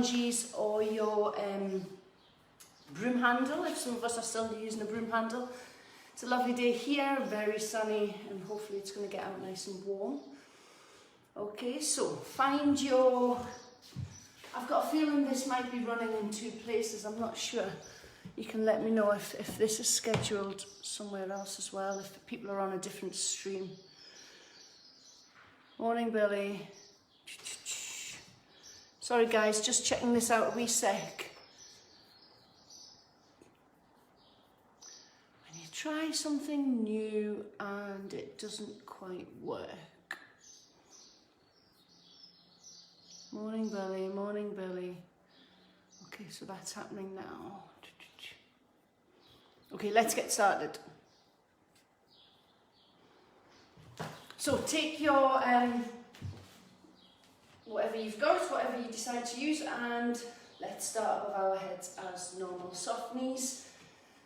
lunges or your broom handle, if some of us are still using a broom handle. It's a lovely day here, very sunny, and hopefully it's going to get out nice and warm. Okay, so find your, I've got a feeling this might be running in two places, I'm not sure. You can let me know if this is scheduled somewhere else as well, if people are on a different stream. Morning, Billy. Sorry guys, just checking this out a wee sec. When you try something new and it doesn't quite work. Morning, Billy, morning, Billy. Okay, so that's happening now. Okay, let's get started. So take your whatever you've got, whatever you decide to use, and let's start above our heads as normal. Soft knees,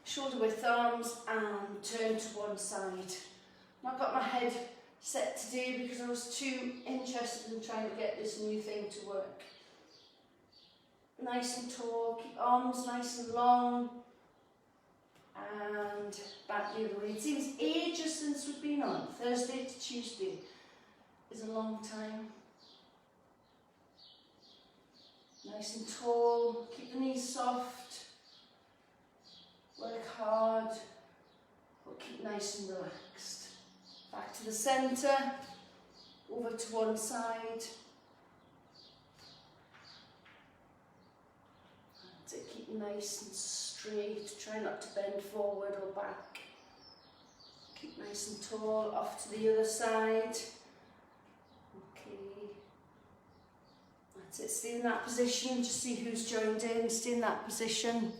shoulder width arms, and turn to one side. I've not got my head set today because I was too interested in trying to get this new thing to work. Nice and tall, keep arms nice and long, and back the other way. It seems ages since we've been on. Thursday to Tuesday is a long time. Nice and tall, keep the knees soft, work hard, but keep nice and relaxed. Back to the centre, over to one side. That's it, keep nice and straight, try not to bend forward or back. Keep nice and tall, off to the other side. Okay. That's it, stay in that position, just see who's joined in, stay in that position.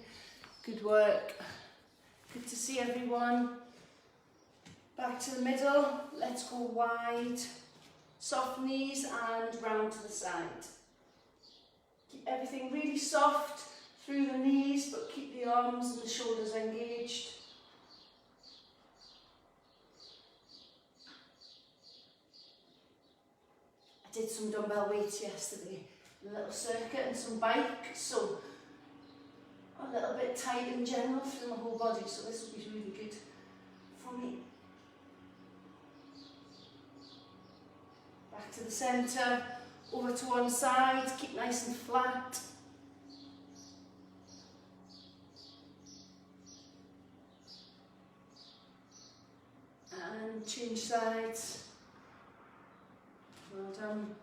Good work. Good to see everyone. Back to the middle, let's go wide. Soft knees and round to the side. Keep everything really soft through the knees, but keep the arms and the shoulders engaged. I did some dumbbell weights yesterday, a little circuit and some bike, so a little bit tight in general through my whole body, so this will be really good for me. Back to the centre, over to one side, keep nice and flat. And change sides. Well done.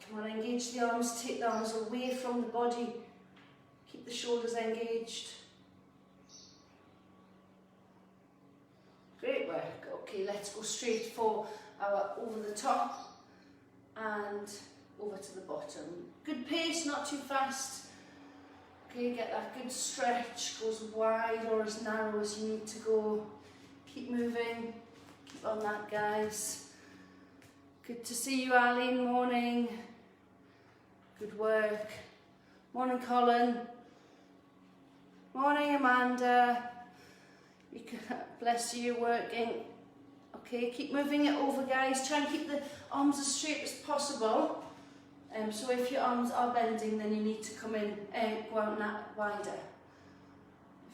Come on, engage the arms, take the arms away from the body. Keep the shoulders engaged. Great work. Okay, let's go straight for our over the top and over to the bottom. Good pace, not too fast. Okay, get that good stretch, go as wide or as narrow as you need to go. Keep moving, keep on that guys. Good to see you, Arlene, morning. Good work. Morning, Colin. Morning, Amanda. Bless you, working. Okay, keep moving it over, guys. Try and keep the arms as straight as possible. So if your arms are bending, then you need to come in, go out wider.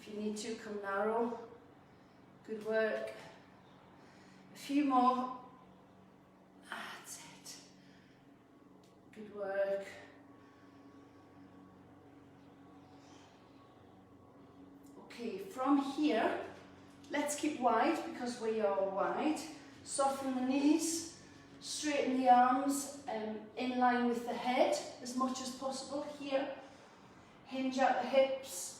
If you need to, come narrow. Good work. A few more. That's it. Good work. Okay, from here, let's keep wide because we are wide. Soften the knees, straighten the arms in line with the head as much as possible here. Hinge at the hips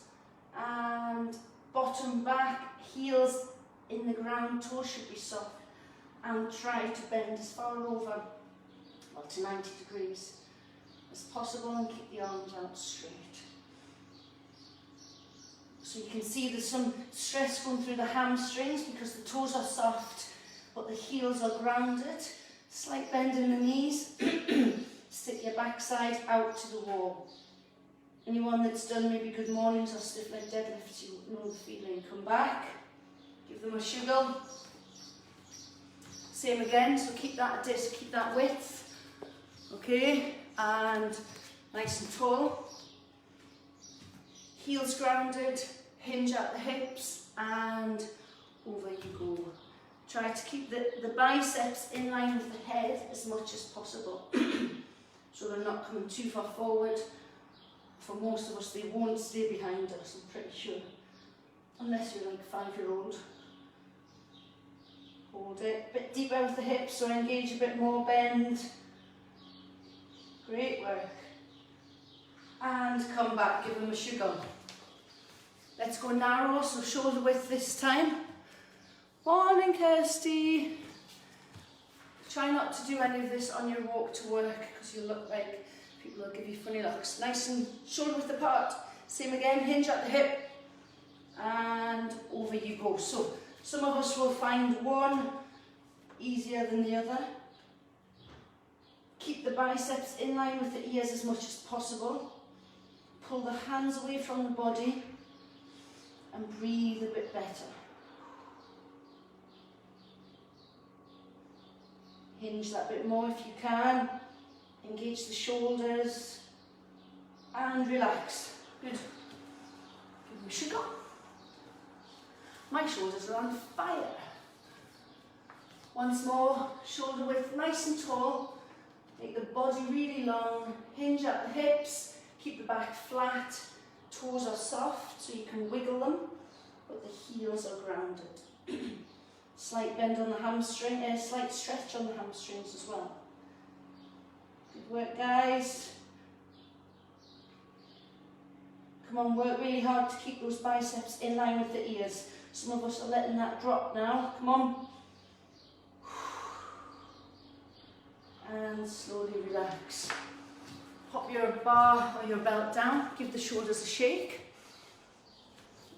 and bottom back, heels in the ground, toes should be soft, and try to bend as far over, well, to 90 degrees as possible, and keep the arms out straight. So you can see there's some stress going through the hamstrings because the toes are soft, but the heels are grounded. Slight bend in the knees. Stick your backside out to the wall. Anyone that's done maybe good mornings or stiff leg deadlifts, you know the feeling. Come back, give them a shuggle. Same again, so keep that width. Okay, and nice and tall. Heels grounded, hinge at the hips, and over you go. Try to keep the biceps in line with the head as much as possible. So they're not coming too far forward. For most of us, they won't stay behind us, I'm pretty sure. Unless you're like a 5-year-old. Hold it, a bit deeper with the hips, so engage a bit more, bend. Great work. And come back, give them a sugar. Let's go narrow, so shoulder width this time. Morning, Kirsty. Try not to do any of this on your walk to work, because you look like people will give you funny looks. Nice and shoulder width apart. Same again, hinge at the hip. And over you go. So some of us will find one easier than the other. Keep the biceps in line with the ears as much as possible. Pull the hands away from the body and breathe a bit better. Hinge that bit more if you can. Engage the shoulders and relax. Good. Give them a sugar. My shoulders are on fire. Once more, shoulder width nice and tall. Make the body really long. Hinge at the hips. Keep the back flat. Toes are soft so you can wiggle them, but the heels are grounded. Slight bend on the hamstring, slight stretch on the hamstrings as well. Good work, guys. Come on, work really hard to keep those biceps in line with the ears. Some of us are letting that drop now. Come on. And slowly relax. Pop your bar or your belt down. Give the shoulders a shake.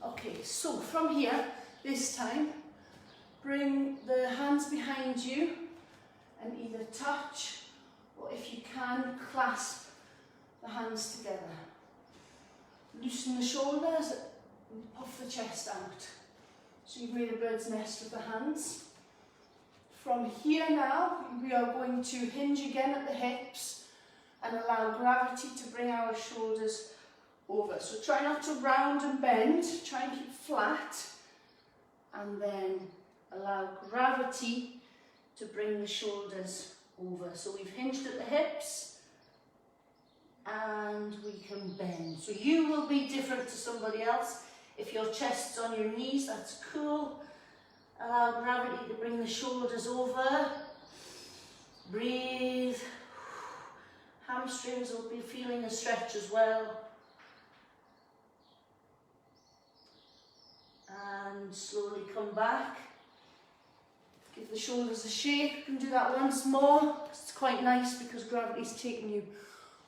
Okay, so from here, this time, bring the hands behind you and either touch or if you can, clasp the hands together. Loosen the shoulders and puff the chest out. So you've made a bird's nest with the hands. From here now, we are going to hinge again at the hips and allow gravity to bring our shoulders over. So try not to round and bend, try and keep flat, and then allow gravity to bring the shoulders over. So we've hinged at the hips and we can bend. So you will be different to somebody else. If your chest's on your knees, that's cool. Allow gravity to bring the shoulders over. Breathe. Hamstrings will be feeling a stretch as well. And slowly come back. Give the shoulders a shake. You can do that once more. It's quite nice because gravity's taking you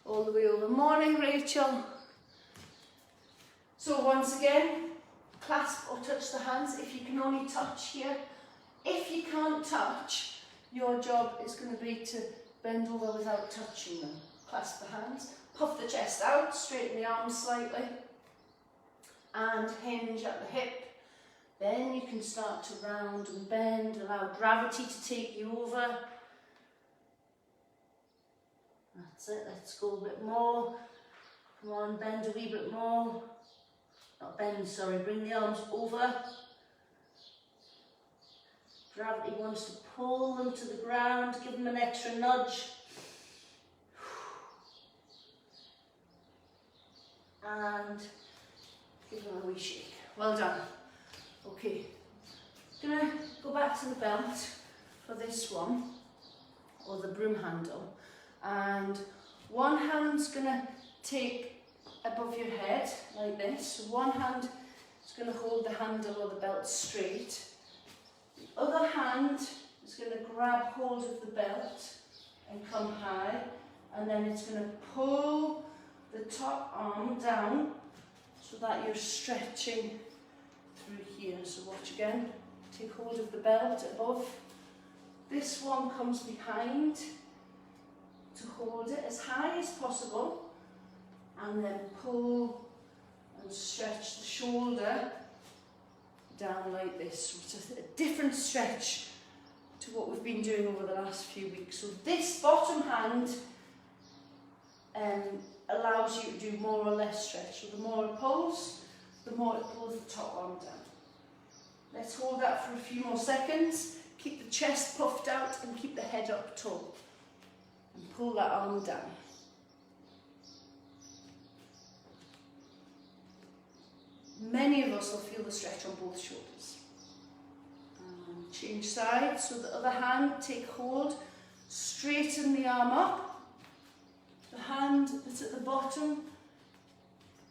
all the way over. Morning, Rachel. So once again, clasp or touch the hands if you can only touch here. If you can't touch, your job is going to be to bend over without touching them. Clasp the hands, puff the chest out, straighten the arms slightly, and hinge at the hip. Then you can start to round and bend, allow gravity to take you over. That's it, let's go a bit more. Come on, bend a wee bit more. Not bend, sorry, bring the arms over. Gravity wants to pull them to the ground, give them an extra nudge. And give them a wee shake. Well done. Okay, gonna go back to the belt for this one, or the broom handle, and one hand's gonna take above your head like this. So one hand is gonna hold the handle or the belt straight. The other hand is gonna grab hold of the belt and come high, and then it's gonna pull the top arm down so that you're stretching through here. So watch again, take hold of the belt above. This one comes behind to hold it as high as possible, and then pull and stretch the shoulder down like this. So it's a different stretch to what we've been doing over the last few weeks. So this bottom hand allows you to do more or less stretch. So the more it pulls, the more it pulls the top arm down. Let's hold that for a few more seconds. Keep the chest puffed out and keep the head up tall. And pull that arm down. Many of us will feel the stretch on both shoulders. And change sides, so the other hand, take hold, straighten the arm up. The hand that's at the bottom,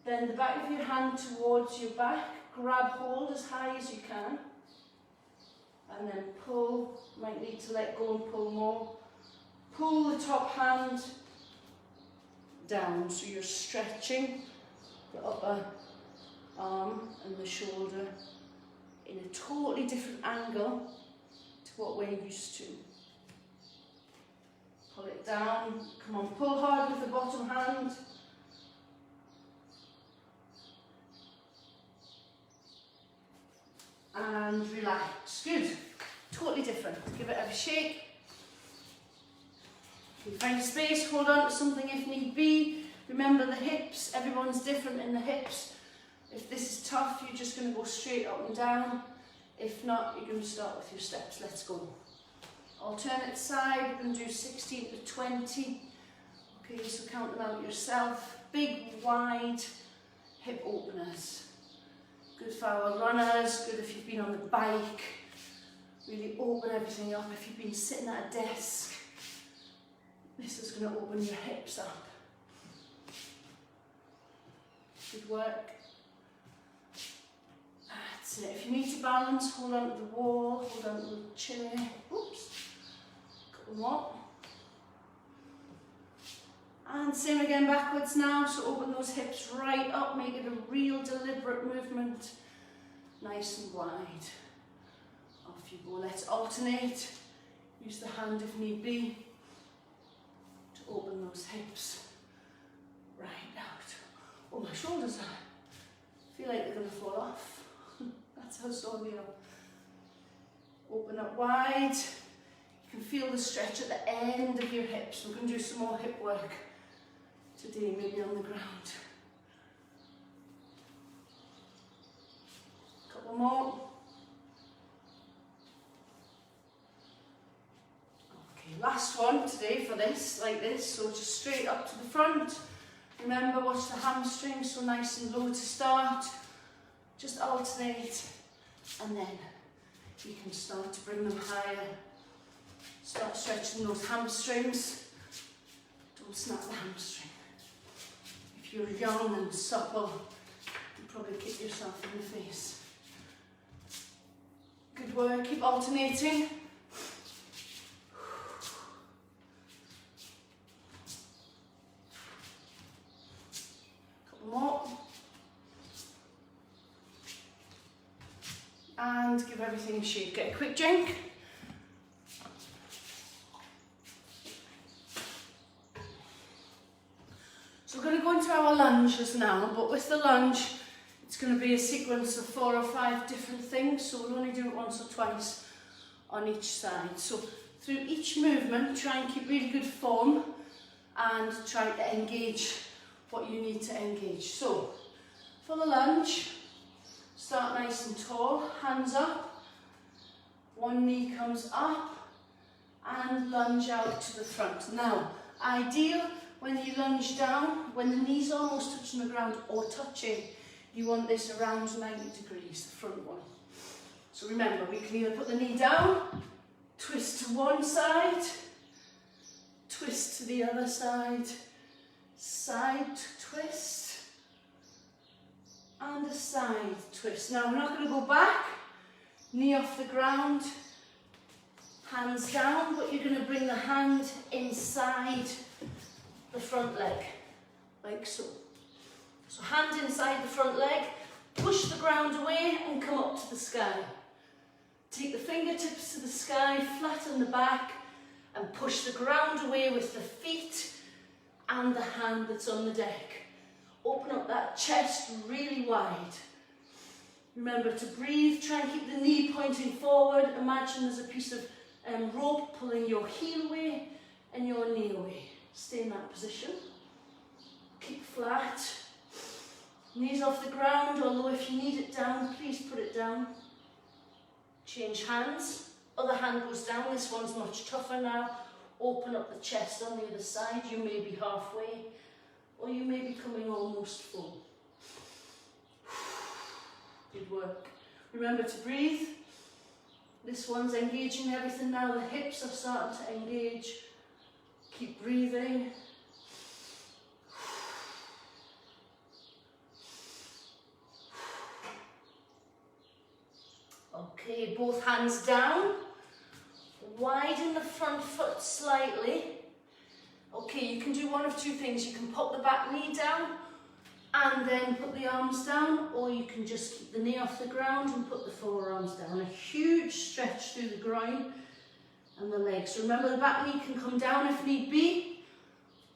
then the back of your hand towards your back, grab hold as high as you can, and then pull. Might need to let go and pull more. Pull the top hand down, so you're stretching the upper arm and the shoulder in a totally different angle to what we're used to. Pull it down, come on, pull hard with the bottom hand. And relax, good, totally different. Give it a shake. If you find a space, hold on to something if need be. Remember the hips, everyone's different in the hips. If this is tough, you're just going to go straight up and down. If not, you're going to start with your steps. Let's go. Alternate side, we're going to do 16 to 20. Okay, so count them out yourself. Big, wide hip openers. Good for our runners, good if you've been on the bike. Really open everything up. If you've been sitting at a desk, this is going to open your hips up. Good work. That's it. If you need to balance, hold on to the wall, hold on to the chair. Oops. Couple more. And same again backwards now, so open those hips right up, make it a real deliberate movement. Nice and wide. Off you go. Let's alternate. Use the hand if need be to open those hips right out. Oh, my shoulders feel like they're going to fall off. That's how sore they are. Open up wide. You can feel the stretch at the end of your hips. We're going to do some more hip work today, maybe on the ground. Couple more. Okay, last one today for this, like this, so just straight up to the front. Remember, watch the hamstrings, so nice and low to start. Just alternate, and then you can start to bring them higher. Start stretching those hamstrings. Don't snap the hamstring. If you're young and supple, you probably kick yourself in the face. Good work, keep alternating. Couple more. And give everything a shake. Get a quick drink. So we're going to go into our lunges now, but with the lunge, it's going to be a sequence of 4 or 5 different things, so we'll only do it once or twice on each side. So through each movement, try and keep really good form and try to engage what you need to engage. So for the lunge, start nice and tall, hands up, one knee comes up and lunge out to the front. Now, ideal when you lunge down, when the knees are almost touching the ground or touching, you want this around 90 degrees, the front one. So remember, we can either put the knee down, twist to one side, twist to the other side, side twist, and a side twist. Now we're not going to go back, knee off the ground, hands down, but you're going to bring the hand inside the front leg, like so. So hand inside the front leg, push the ground away and come up to the sky. Take the fingertips to the sky, flatten the back, and push the ground away with the feet and the hand that's on the deck. Open up that chest really wide. Remember to breathe, try and keep the knee pointing forward. Imagine there's a piece of rope pulling your heel away and your knee away. Stay in that position. Keep flat. Knees off the ground, although if you need it down, please put it down. Change hands. Other hand goes down. This one's much tougher now. Open up the chest on the other side. You may be halfway, or you may be coming almost full. Good work. Remember to breathe. This one's engaging everything now. The hips are starting to engage. Keep breathing. Okay, both hands down. Widen the front foot slightly. Okay, you can do one of two things. You can pop the back knee down and then put the arms down, or you can just keep the knee off the ground and put the forearms down. A huge stretch through the groin and the legs. Remember, the back knee can come down if need be,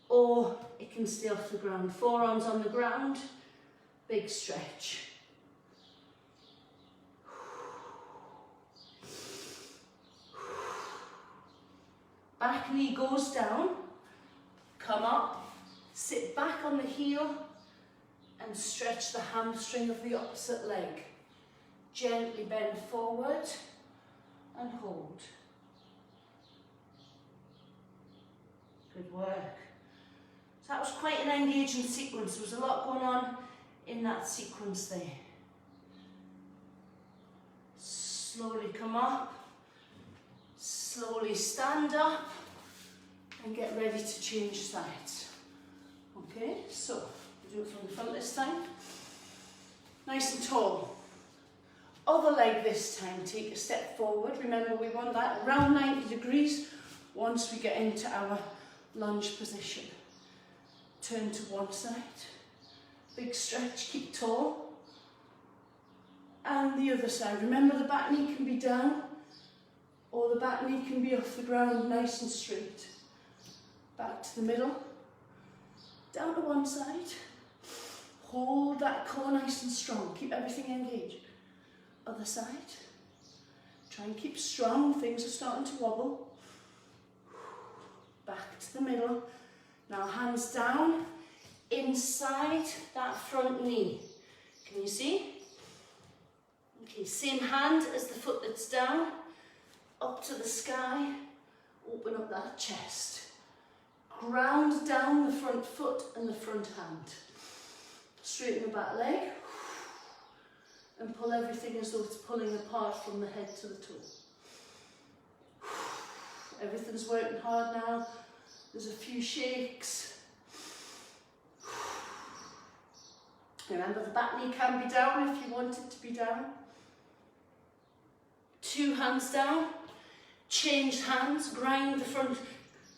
or it can stay off the ground. Forearms on the ground, big stretch. Back knee goes down, come up, sit back on the heel and stretch the hamstring of the opposite leg. Gently bend forward and hold. Good work. So that was quite an engaging sequence. There was a lot going on in that sequence there. Slowly come up. Slowly stand up and get ready to change sides. Okay, so we'll do it from the front this time. Nice and tall. Other leg this time, take a step forward. Remember, we want that around 90 degrees once we get into our lunge position. Turn to one side. Big stretch, keep tall. And the other side. Remember, the back knee can be down, or the back knee can be off the ground, nice and straight. Back to the middle, down to one side. Hold that core nice and strong, keep everything engaged. Other side. Try and keep strong, things are starting to wobble. Back to the middle. Now hands down, inside that front knee. Can you see? Okay, same hand as the foot that's down. Up to the sky, open up that chest. Ground down the front foot and the front hand. Straighten the back leg and pull everything as though it's pulling apart from the head to the toe. Everything's working hard now. There's a few shakes. Remember, the back knee can be down if you want it to be down. Two hands down. Change hands, grind the front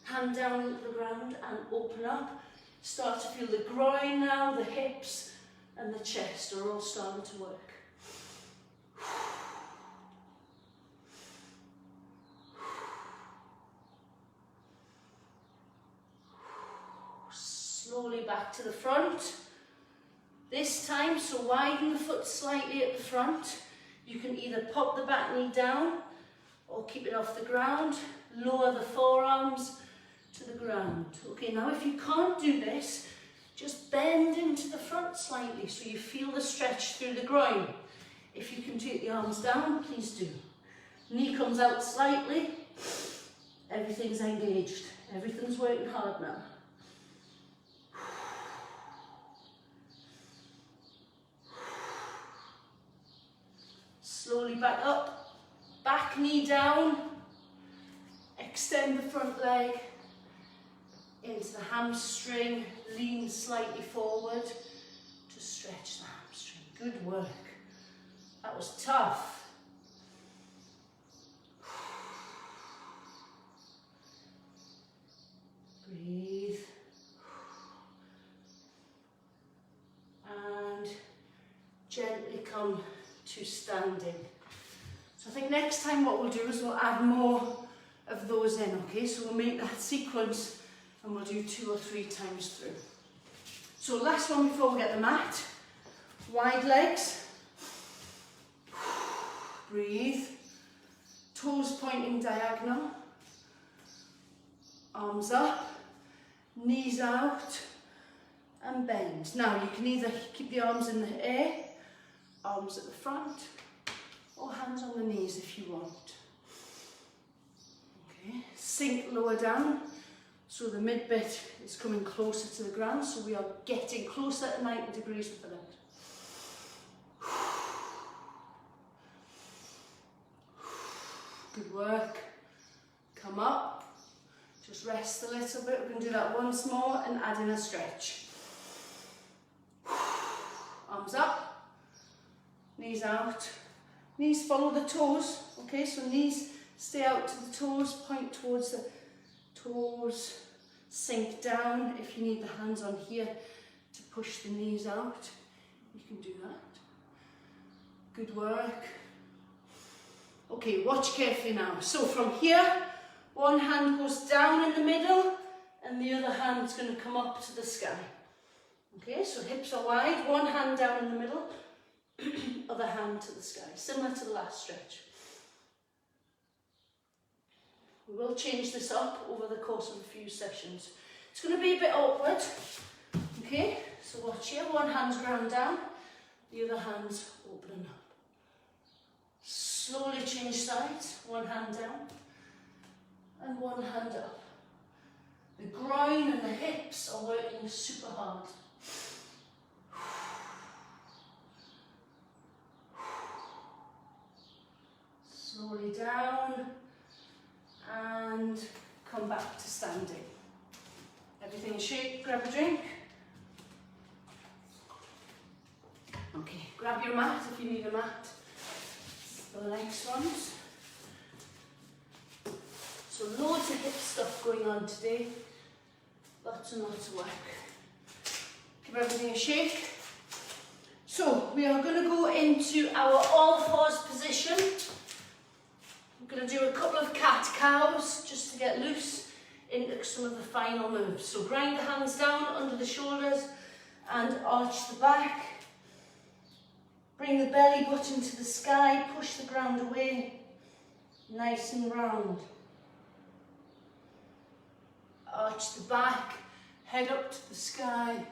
hand down into the ground and open up. Start to feel the groin now, the hips and the chest are all starting to work. Slowly back to the front. This time, so widen the foot slightly at the front. You can either pop the back knee down or keep it off the ground, lower the forearms to the ground. Okay, now if you can't do this, just bend into the front slightly so you feel the stretch through the groin. If you can take the arms down, please do. Knee comes out slightly, everything's engaged, everything's working hard now. Slowly back up. Back knee down, extend the front leg into the hamstring, lean slightly forward to stretch the hamstring. Good work. That was tough. Breathe. And gently come to standing. So I think next time what we'll do is we'll add more of those in, okay? So we'll make that sequence and we'll do 2 or 3 times through. So last one before we get the mat. Wide legs. Breathe. Toes pointing diagonal. Arms up. Knees out. and bend. Now you can either keep the arms in the air, arms at the front, or hands on the knees if you want. Okay, sink lower down, so the mid bit is coming closer to the ground, so we are getting closer to 90 degrees with the leg. Good work. Come up, just rest a little bit. We're going to do that once more and add in a stretch. Arms up, knees out, knees follow the toes, okay, so knees stay out to the toes, point towards the toes, sink down. If you need the hands on here to push the knees out, you can do that. Good work. Okay, watch carefully now. So from here, one hand goes down in the middle and the other hand's going to come up to the sky. Okay, so hips are wide, one hand down in the middle, other hand to the sky, similar to the last stretch. We will change this up over the course of a few sessions. It's going to be a bit awkward. Okay, so watch here, one hand's ground down, the other hand's opening up. Slowly change sides, one hand down and one hand up. The groin and the hips are working super hard. Slowly down and come back to standing. Everything in shape, grab a drink. Okay, grab your mat if you need a mat for the next ones. So loads of hip stuff going on today, lots and lots of work. Give everything a shake. So we are going to go into our all-fours position. We're going to do a couple of cat-cows just to get loose into some of the final moves. So grind the hands down under the shoulders and arch the back. Bring the belly button to the sky, push the ground away, nice and round. Arch the back, head up to the sky.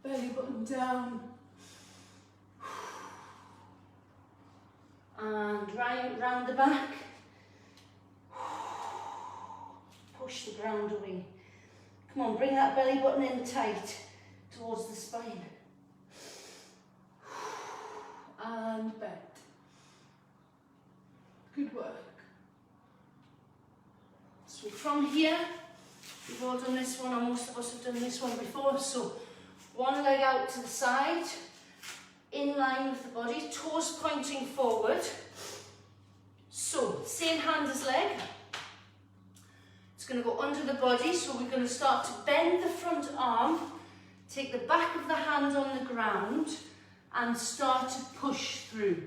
Belly button down. And round the back. Push the ground away. Come on, bring that belly button in tight towards the spine. And bend. Good work. So from here, we've all done this one, or most of us have done this one before. So one leg out to the side, in line with the body, toes pointing forward. So same hand as leg. It's going to go under the body, so we're going to start to bend the front arm, take the back of the hand on the ground and start to push through.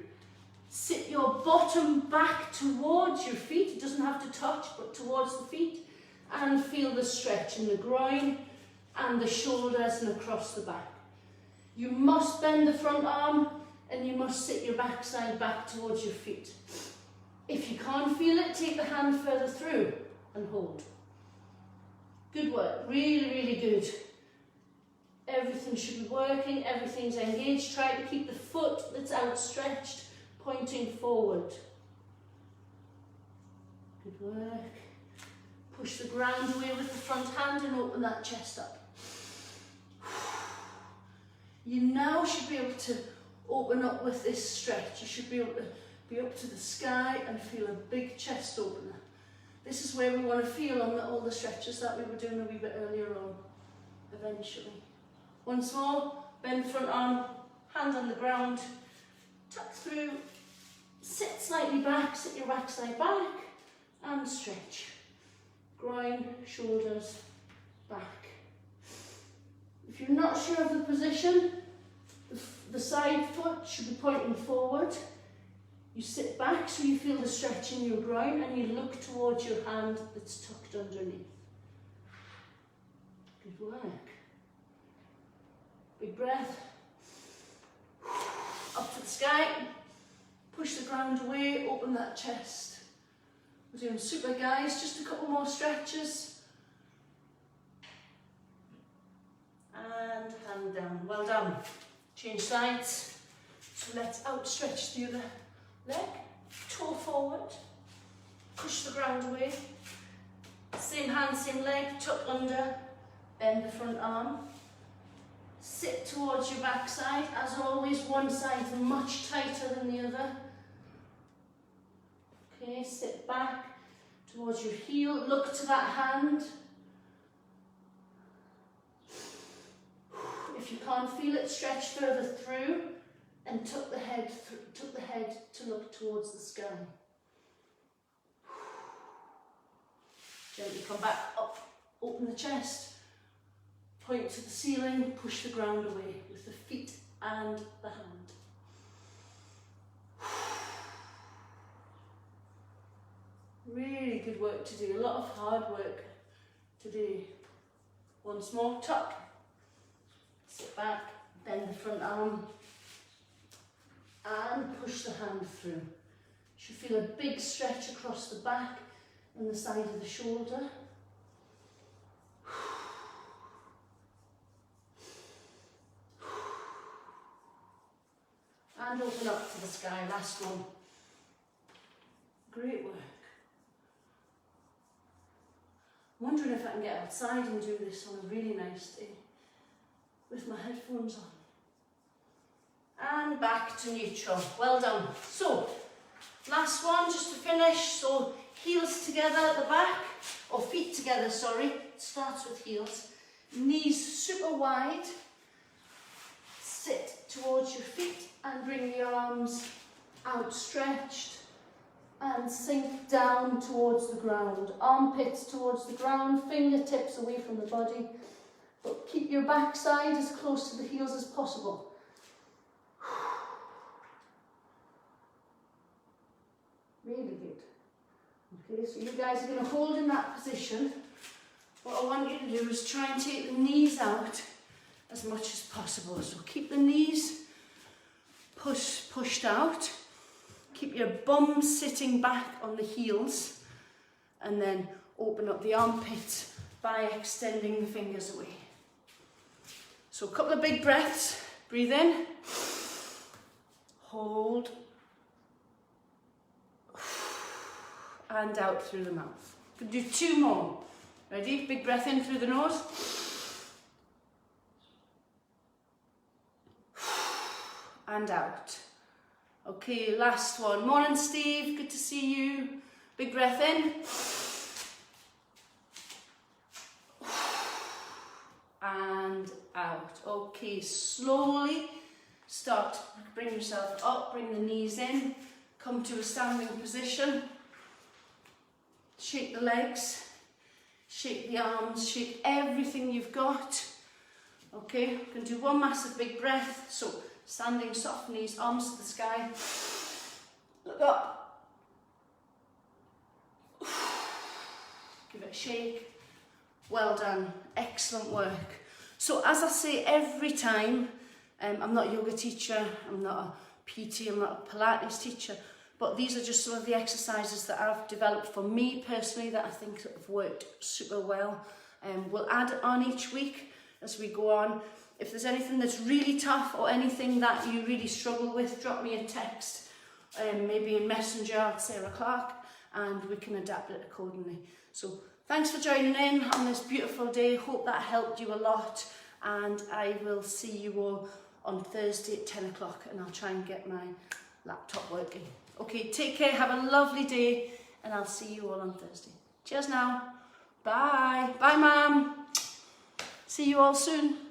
Sit your bottom back towards your feet, it doesn't have to touch, but towards the feet, and feel the stretch in the groin and the shoulders and across the back. You must bend the front arm and you must sit your backside back towards your feet. If you can't feel it, take the hand further through and hold. Good work, really, really good. Everything should be working, everything's engaged. Try to keep the foot that's outstretched pointing forward. Good work. Push the ground away with the front hand and open that chest up. You now should be able to open up with this stretch. You should be able to be up to the sky and feel a big chest opener. This is where we want to feel on all the stretches that we were doing a wee bit earlier on, eventually. Once more, bend the front arm, hand on the ground, tuck through, sit slightly back, sit your backside back, and stretch. Groin, shoulders, back. If you're not sure of the position, the side foot should be pointing forward. You sit back so you feel the stretch in your groin and you look towards your hand that's tucked underneath. Good work. Big breath. Up to the sky. Push the ground away, open that chest. We're doing super, guys. Just a couple more stretches. down. Change sides. So let's outstretch the other leg. Toe forward. Push the ground away. Same hand, same leg. Tuck under. Bend the front arm. Sit towards your backside. As always, one side is much tighter than the other. Okay, sit back towards your heel. Look to that hand. If you can't feel it, stretch further through and tuck the head to look towards the sky. Gently come back up, open the chest, point to the ceiling, push the ground away with the feet and the hand. Really good work to do, a lot of hard work to do. Once more, tuck. Sit back, bend the front arm and push the hand through. You should feel a big stretch across the back and the side of the shoulder. And open up to the sky, last one. Great work. I'm wondering if I can get outside and do this on a really nice day with my headphones on. And back to neutral. Well done. So, last one just to finish. So, heels together at the back, or feet together, sorry. It starts with heels. Knees super wide. Sit towards your feet and bring the arms outstretched and sink down towards the ground. Armpits towards the ground, fingertips away from the body. But keep your backside as close to the heels as possible. Really good. Okay, so you guys are going to hold in that position. What I want you to do is try and take the knees out as much as possible. So keep the knees pushed out. Keep your bum sitting back on the heels. And then open up the armpits by extending the fingers away. So a couple of big breaths. Breathe in. Hold. And out through the mouth. Could do two more. Ready? Big breath in through the nose. And out. Okay, last one. Morning, Steve. Good to see you. Big breath in. And out. Okay, slowly start. Bring yourself up. Bring the knees in. Come to a standing position. Shake the legs. Shake the arms. Shake everything you've got. Okay, we're going to do one massive big breath. So, standing, soft knees, arms to the sky. Look up. Give it a shake. Well done. Excellent work. So as I say every time, I'm not a yoga teacher, I'm not a PT, I'm not a Pilates teacher, but these are just some of the exercises that I've developed for me personally that I think have worked super well. We'll add it on each week as we go on. If there's anything that's really tough or anything that you really struggle with, drop me a text, maybe in Messenger at Sarah Clark, and we can adapt it accordingly. So thanks for joining in on this beautiful day. Hope that helped you a lot, and I will see you all on Thursday at 10 o'clock, and I'll try and get my laptop working. Okay, take care, have a lovely day, and I'll see you all on Thursday. Cheers now. Bye. Bye, Mum. See you all soon.